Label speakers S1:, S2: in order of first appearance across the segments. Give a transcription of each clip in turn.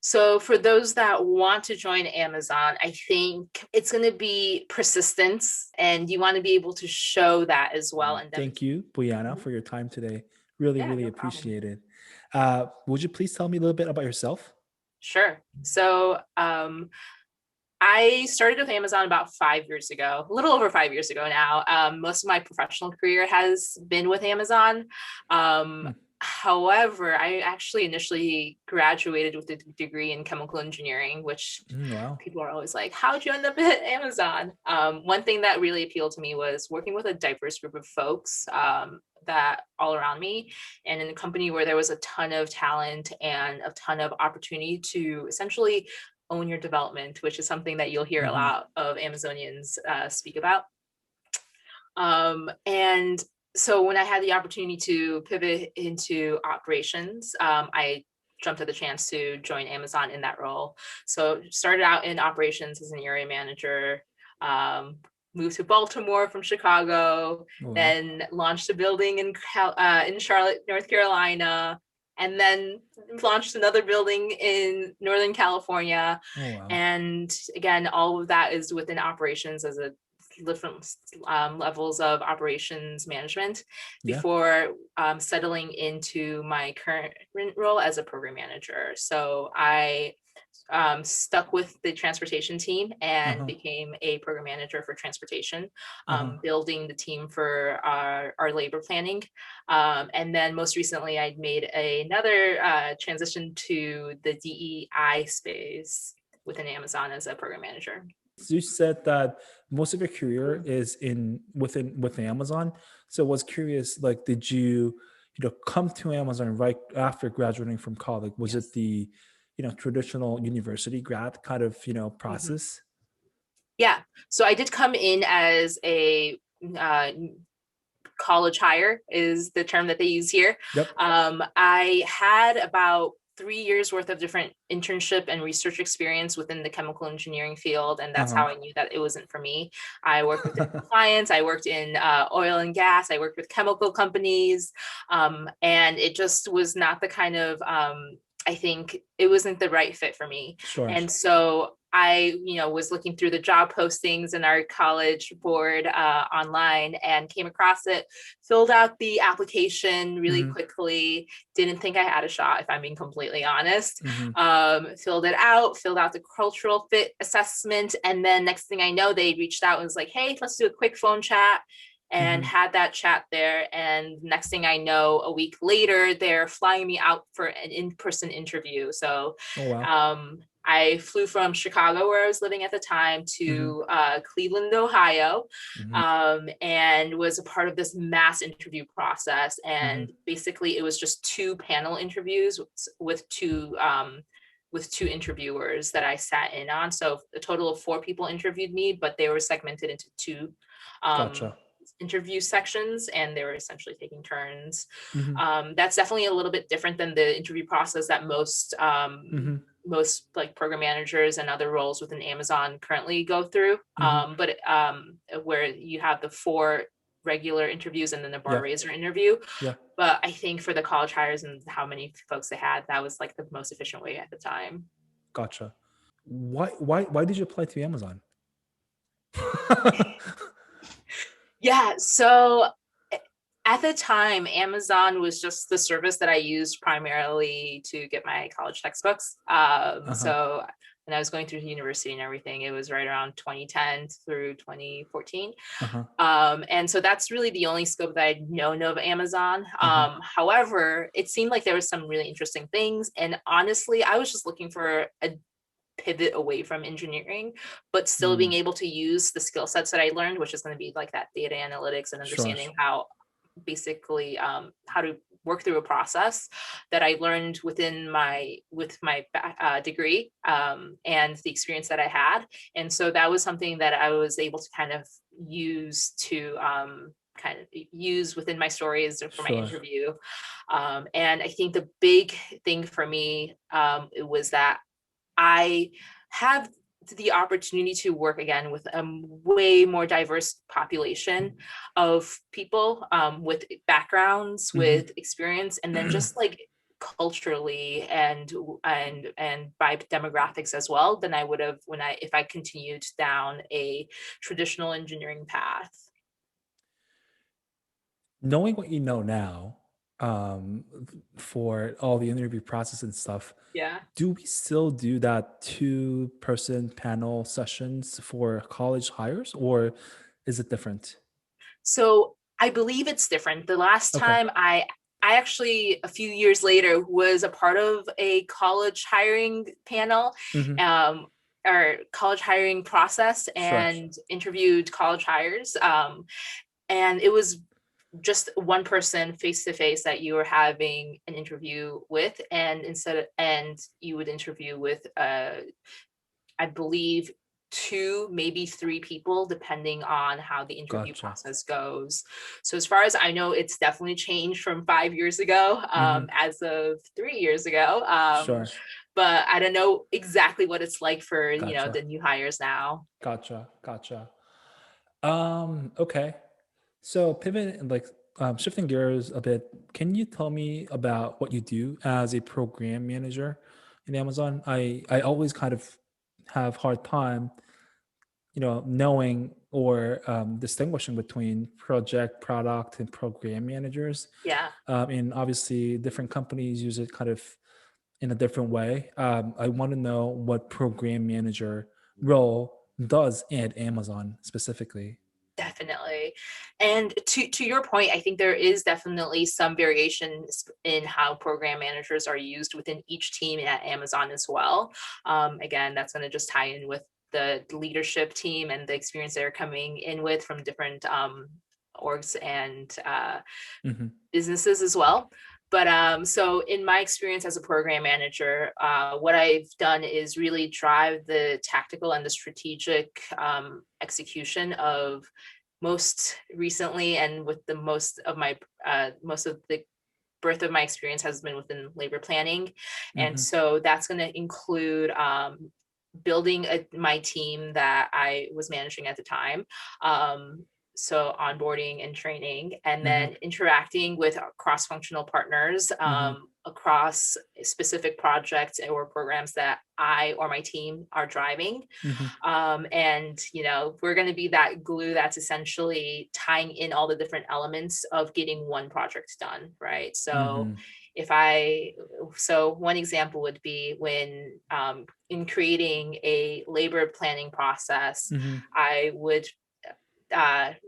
S1: So for those that want to join Amazon, I think it's going to be persistence, and you want to be able to show that as well and
S2: Thank
S1: demonstrate.
S2: you, Brianna,
S1: Mhm.
S2: for your time today. Really,
S1: Yeah,
S2: really
S1: no problem.
S2: appreciate it. Would you please tell me a little bit about yourself?
S1: Sure. So I started with Amazon about 5 years ago, a little over 5 years ago now. Most of my professional career has been with Amazon. Um,
S2: Hmm.
S1: However, I actually initially graduated with a degree in chemical engineering, which
S2: Wow.
S1: people are always like, how'd you end up at Amazon? One thing that really appealed to me was working with a diverse group of folks that all around me, and in a company where there was a ton of talent and a ton of opportunity to essentially own your development, which is something that you'll hear a
S2: Hmm.
S1: lot of Amazonians speak about. And so when I had the opportunity to pivot into operations, I jumped at the chance to join Amazon in that role. So started out in operations as an area manager, um, moved to Baltimore from Chicago,
S2: Wow.
S1: then launched a building in Charlotte, North Carolina, and then launched another building in Northern California.
S2: Oh, wow.
S1: And again, all of that is within operations as a different levels of operations management
S2: Yeah.
S1: before settling into my current role as a program manager. So I stuck with the transportation team and
S2: Uh-huh.
S1: became a program manager for transportation,
S2: Uh-huh.
S1: building the team for our labor planning. And then most recently, I made another transition to the DEI space within Amazon as a program manager.
S2: So you said that most of your career is in with Amazon. So I was curious, like, did you come to Amazon right after graduating from college? Was it
S1: Yes.
S2: the traditional university grad kind of
S1: Mhm.
S2: process?
S1: Yeah. So I did come in as a uh, college hire, is the term that they use here.
S2: Yep.
S1: I had about 3 years worth of different internship and research experience within the chemical engineering field, and that's
S2: Uh-huh.
S1: how I knew that it wasn't for me. I worked within compliance, I worked in oil and gas, I worked with chemical companies, and it just was not the kind of I think it wasn't the right fit for me.
S2: Sure.
S1: And so I was looking through the job postings in our college board online and came across it, filled out the application really
S2: Hmm.
S1: quickly, didn't think I had a shot, if I'm being completely honest.
S2: Hmm.
S1: Filled it out, filled out the cultural fit assessment. And then next thing I know, they reached out and was like, hey, let's do a quick phone chat, and
S2: Hmm.
S1: had that chat there. And next thing I know, a week later, they're flying me out for an in-person interview. So
S2: Oh, wow.
S1: I flew from Chicago, where I was living at the time,
S2: Hmm.
S1: to Cleveland, Ohio,
S2: Hmm.
S1: and was a part of this mass interview process.
S2: Hmm.
S1: And basically, it was just two panel interviews with two interviewers that I sat in on. So a total of four people interviewed me, but they were segmented into two um,
S2: Gotcha.
S1: interview sections, and they were essentially taking turns.
S2: Hmm.
S1: That's definitely a little bit different than the interview process that
S2: Hmm.
S1: most like program managers and other roles within Amazon currently go through.
S2: Hmm.
S1: But where you have the four regular interviews and then the bar
S2: Yeah.
S1: raiser interview.
S2: Yeah.
S1: But I think for the college hires and how many folks they had, that was like the most efficient way at the time.
S2: Gotcha. Why did you apply to Amazon?
S1: Yeah, so at the time, Amazon was just the service that I used primarily to get my college textbooks.
S2: Uh-huh.
S1: So when I was going through university and everything, it was right around 2010 through 2014.
S2: Uh-huh.
S1: And so that's really the only scope that I'd known of Amazon.
S2: Uh-huh.
S1: However, it seemed like there was some really interesting things. And honestly, I was just looking for a pivot away from engineering, but still being
S2: Mm.
S1: able to use the skill sets that I learned, which is going to be like that data analytics and
S2: Sure.
S1: understanding how basically how to work through a process that I learned with my degree and the experience that I had. And so that was something that I was able to kind of use within my stories for my
S2: Sure.
S1: interview. And I think the big thing for me it was that I have the opportunity to work again with a way more diverse population of people with backgrounds,
S2: Mhm.
S1: with experience, and then just like culturally and by demographics as well than I would have if I continued down a traditional engineering path.
S2: Knowing what you know now, um, for all the interview process and stuff,
S1: Yeah.
S2: do we still do that two-person panel sessions for college hires, or is it different?
S1: So I believe it's different. The last
S2: Okay.
S1: time I actually a few years later was a part of a college hiring panel,
S2: Hmm.
S1: um, or college hiring process
S2: Sure.
S1: and interviewed college hires. And it was just one person face to face that you were having an interview with, and you would interview with I believe two, maybe three people, depending on how the interview
S2: Gotcha.
S1: process goes. So as far as I know, it's definitely changed from 5 years ago,
S2: Hmm.
S1: as of 3 years ago.
S2: Sure.
S1: But I don't know exactly what it's like for
S2: Gotcha.
S1: the new hires now.
S2: Gotcha. Gotcha. Okay. So pivot, like, shifting gears a bit, can you tell me about what you do as a program manager in Amazon? I always kind of have hard time, knowing or distinguishing between project, product, and program managers.
S1: Yeah,
S2: And obviously, different companies use it kind of in a different way. I want to know what program manager role does at Amazon specifically.
S1: definitely. And to your point, I think there is definitely some variations in how program managers are used within each team at Amazon as well. Again, that's going to just tie in with the leadership team and the experience they're coming in with from different orgs and
S2: Hmm.
S1: businesses as well. But so in my experience as a program manager, what I've done is really drive the tactical and the strategic execution of most recently, and with the most of the birth of my experience has been within labor planning. And
S2: Hmm.
S1: so that's going to include building my team that I was managing at the time. So onboarding and training, and
S2: Hmm.
S1: then interacting with cross-functional partners
S2: Hmm.
S1: across specific projects or programs that I or my team are driving.
S2: Hmm.
S1: And we're going to be that glue that's essentially tying in all the different elements of getting one project done, right? So
S2: Hmm.
S1: if I so one example would be when in creating a labor planning process,
S2: Hmm.
S1: I would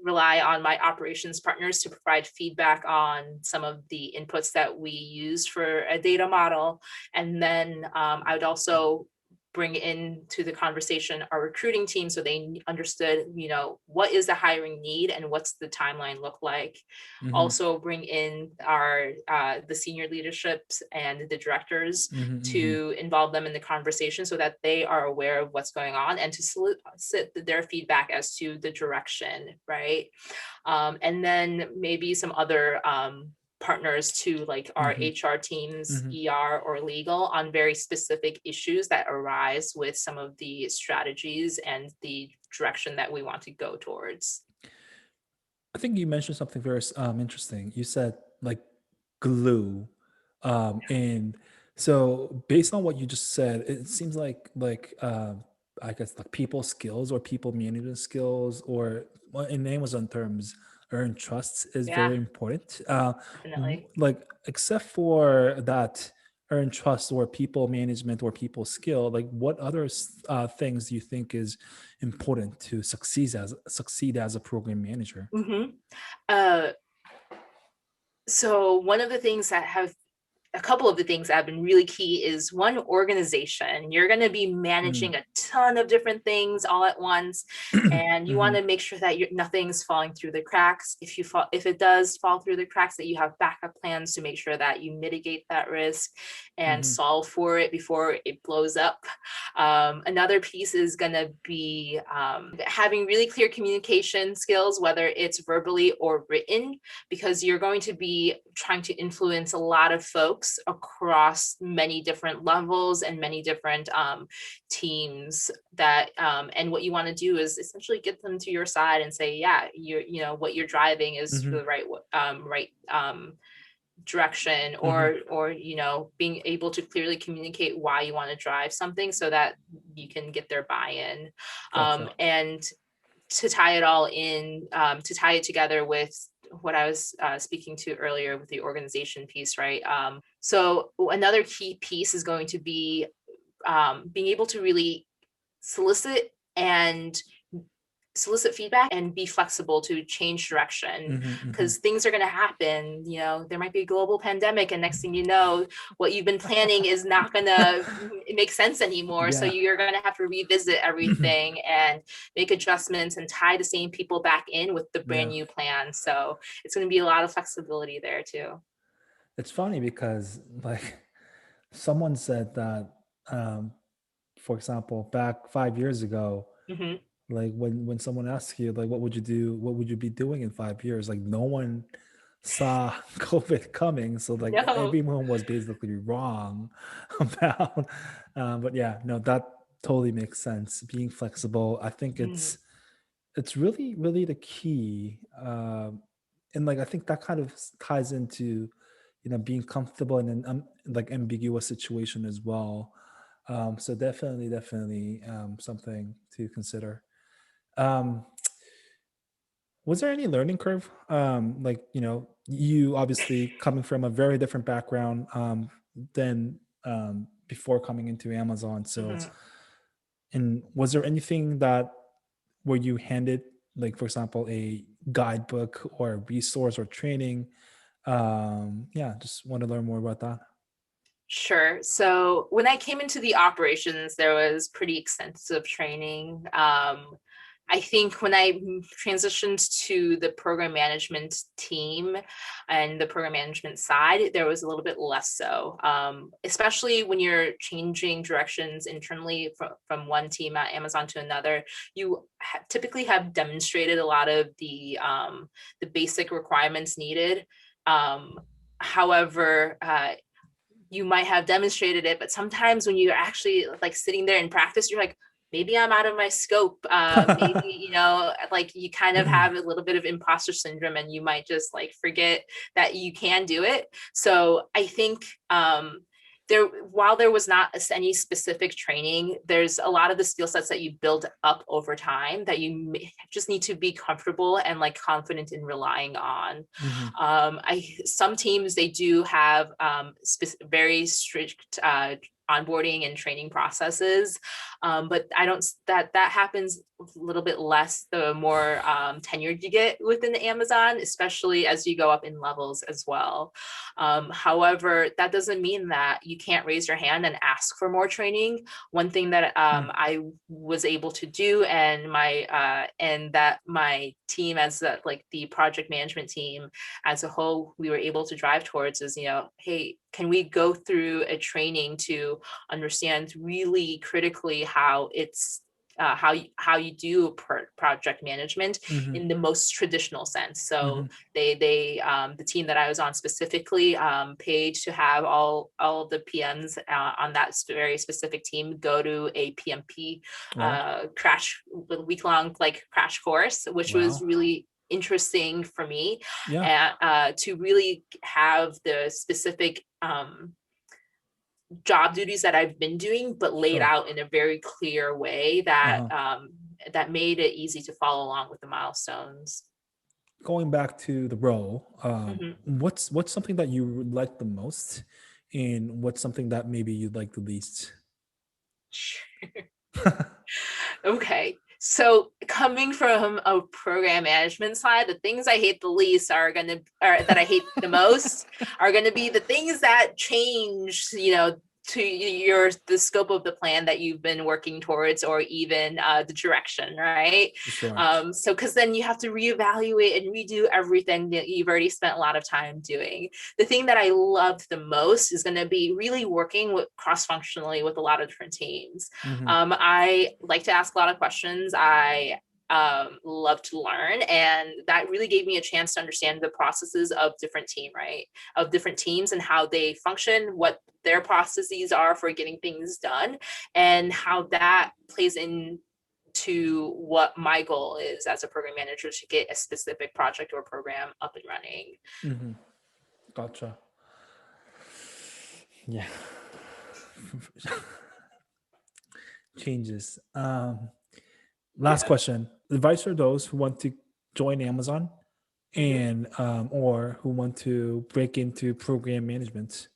S1: rely on my operations partners to provide feedback on some of the inputs that we use for a data model. And then I would also bring into the conversation our recruiting team so they understood, what is the hiring need and what's the timeline look like.
S2: Hmm.
S1: Also bring in our the senior leaderships and the directors
S2: Hmm.
S1: to involve them in the conversation so that they are aware of what's going on and to solicit their feedback as to the direction, right? And then maybe some other partners to like our
S2: Hmm.
S1: HR teams,
S2: Hmm.
S1: ER, or legal on very specific issues that arise with some of the strategies and the direction that we want to go towards.
S2: I think you mentioned something very interesting. You said like glue, and so based on what you just said, it seems like I guess like people skills or people management skills, or well, in Amazon terms, earn trust is
S1: Yeah,
S2: very important.
S1: definitely.
S2: Like except for that earn trust or people management or people skill, like what other things do you think is important to succeed as a program manager?
S1: Hmm. Uh, so one of the things that have a couple of the things that have been really key is one, organization. You're going to be
S2: Mm.
S1: managing a ton of different things all at once, and you want
S2: Mhm,
S1: to make sure that nothing's falling through the cracks. If it does fall through the cracks, that you have backup plans to make sure that you mitigate that risk and
S2: mhm,
S1: solve for it before it blows up. Another piece is going to be having really clear communication skills, whether it's verbally or written, because you're going to be trying to influence a lot of folks across many different levels and many different teams and what you want to do is essentially get them to your side and say, yeah, what you're driving is for
S2: mhm,
S1: the right direction,
S2: Hmm.
S1: or being able to clearly communicate why you want to drive something so that you can get their buy-in.
S2: Gotcha.
S1: And to tie it all in, to tie it together with what I was speaking to earlier with the organization piece, right? So another key piece is going to be being able to really solicit and solicit feedback and be flexible to change direction,
S2: Hmm. Hmm.
S1: because things are going to happen. There might be a global pandemic, and next thing you know, what you've been planning is not going to make sense anymore, so
S2: Yeah.
S1: you're going to have to revisit everything and make adjustments and tie the same people back in with the brand
S2: Yeah.
S1: new plan. So it's going to be a lot of flexibility there too.
S2: It's funny because like someone said that, um, for example, back 5 years ago,
S1: Mm-hmm.
S2: like when someone asks you like what would you do, what would you be doing in 5 years, like no one saw COVID coming, so like
S1: No.
S2: everyone was basically wrong about. But yeah, no, that totally makes sense. Being flexible, I think
S1: Mm-hmm.
S2: it's really really the key. And like I think that kind of ties into being comfortable in an like ambiguous situation as well. So definitely something to consider. um was there any learning curve, like you obviously coming from a very different background than before coming into Amazon, so
S1: Mm-hmm.
S2: and was there anything that were you handed, like for example a guidebook or a resource or training? Yeah, just want to learn more about that.
S1: Sure. So when I came into the operations, there was pretty extensive training. I think when I transitioned to the program management team and the program management side, there was a little bit less so, especially when you're changing directions internally from one team at Amazon to another. You typically have demonstrated a lot of the basic requirements needed. Um, However, you might have demonstrated it, but sometimes when you're actually like sitting there in practice, you're like, maybe I'm out of my scope. Maybe, like you kind of have a little bit of imposter syndrome, and you might just like forget that you can do it. So I think there, while there was not any specific training, there's a lot of the skill sets that you build up over time that you just need to be comfortable and like confident in relying on.
S2: Hmm.
S1: I Some teams, they do have very strict onboarding and training processes, but I don't that happens a little bit less the more tenured you get within Amazon, especially as you go up in levels as well. However, that doesn't mean that you can't raise your hand and ask for more training. One thing that I was able to do, and that my team, as like the project management team as a whole, we were able to drive towards is, hey, can we go through a training to understand really critically how it's how you do project management
S2: Hmm.
S1: in the most traditional sense. So
S2: Hmm.
S1: the team that I was on specifically paid to have all of the PMs on that very specific team go to a PMP
S2: Wow.
S1: crash, week long like crash course, which was
S2: Wow.
S1: really interesting for me,
S2: Yeah.
S1: and to really have the specific job duties that I've been doing, but laid
S2: Sure.
S1: out in a very clear way that
S2: Uh-huh.
S1: that made it easy to follow along with the milestones.
S2: Going back to the role,
S1: Mhm.
S2: what's something that you like the most, and what's something that maybe you'd like the least?
S1: Okay. So coming from a program management side, the things I hate the least or that I hate the most are gonna be the things that change, to the scope of the plan that you've been working towards, or even the direction, right?
S2: Sure.
S1: So because then you have to reevaluate and redo everything that you've already spent a lot of time doing. The thing that I loved the most is going to be really working with cross-functionally with a lot of different teams.
S2: Hmm.
S1: I like to ask a lot of questions. I love to learn, and that really gave me a chance to understand the processes of different teams and how they function, what their processes are for getting things done, and how that plays in to what my goal is as a program manager, to get a specific project or program up and running.
S2: Hmm. Gotcha. Yeah. Changes. Last
S1: Yeah.
S2: question. Advice for those who want to join Amazon
S1: Mhm.
S2: and or who want to break into program management.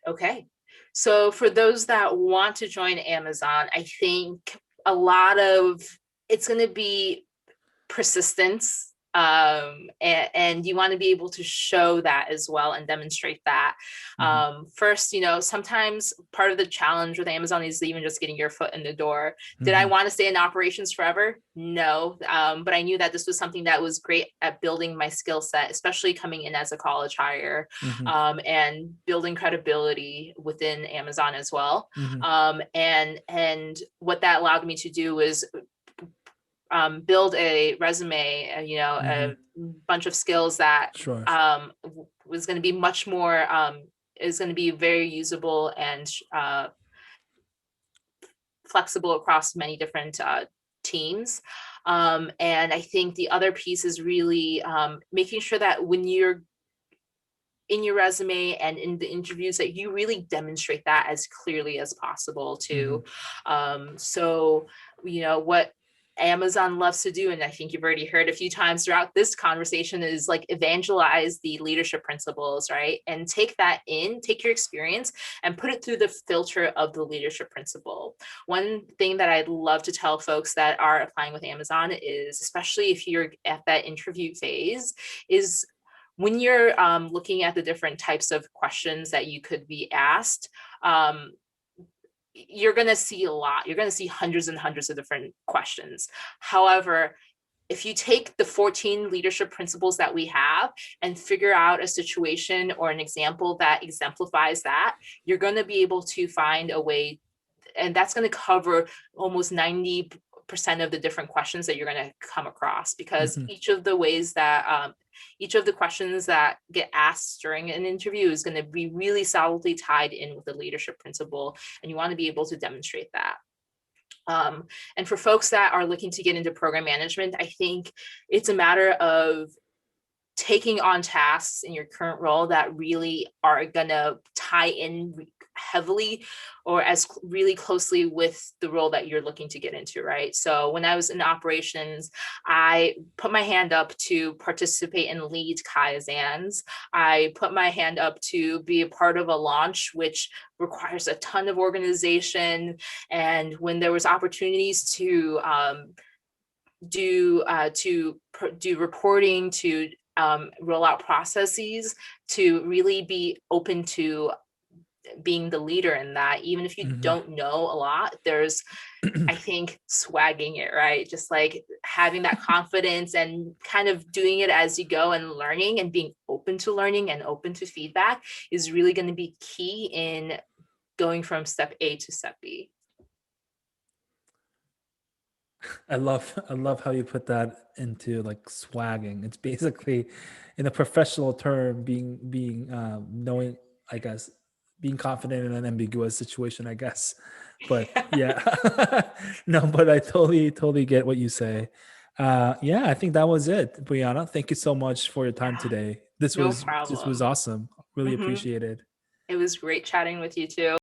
S1: Okay. So for those that want to join Amazon, I think a lot of it's going to be persistence, and you want to be able to show that as well and demonstrate that.
S2: Hmm.
S1: First, sometimes part of the challenge with Amazon is even just getting your foot in the door. Did I
S2: Hmm.
S1: want to stay in operations forever? No, but I knew that this was something that was great at building my skill set, especially coming in as a college hire,
S2: Hmm.
S1: and building credibility within Amazon as well.
S2: Hmm.
S1: And what that allowed me to do was build a resume,
S2: Hmm.
S1: a bunch of skills that
S2: Sure.
S1: was going to be much more, is going to be very usable and flexible across many different teams. And I think the other piece is really making sure that when you're in your resume and in the interviews that you really demonstrate that as clearly as possible
S2: Hmm.
S1: too. So what Amazon loves to do, and I think you've already heard a few times throughout this conversation, is like evangelize the leadership principles, right? And take your experience and put it through the filter of the leadership principle. One thing that I'd love to tell folks that are applying with Amazon is, especially if you're at that interview phase, is when you're looking at the different types of questions that you could be asked, you're going to see a lot. You're going to see hundreds and hundreds of different questions. However, if you take the 14 leadership principles that we have and figure out a situation or an example that exemplifies that, you're going to be able to find a way, and that's going to cover almost 90% of the different questions that you're going to come across, because
S2: Hmm.
S1: each of the questions that get asked during an interview is going to be really solidly tied in with the leadership principle, and you want to be able to demonstrate that. And for folks that are looking to get into program management, I think it's a matter of taking on tasks in your current role that really are going to tie in heavily or as really closely with the role that you're looking to get into, right? So when I was in operations, I put my hand up to participate and lead kaizens. I put my hand up to be a part of a launch, which requires a ton of organization. And when there was opportunities to do reporting, to roll out processes, to really be open to being the leader in that, even if you
S2: Hmm.
S1: don't know a lot, there's, I think, swagging it, right? Just like having that confidence and kind of doing it as you go and learning and being open to learning and open to feedback is really going to be key in going from step A to step B.
S2: I love how you put that into like swagging. It's basically, in a professional term, being knowing, I guess, being confident in an ambiguous situation, I guess. But yeah, no, but I totally get what you say. Yeah, I think that was it, Brianna. Thank you so much for your time
S1: Yeah,
S2: today. This
S1: no
S2: was this was
S1: problem.
S2: awesome. Really
S1: Mhm.
S2: appreciated.
S1: It was great chatting with you too.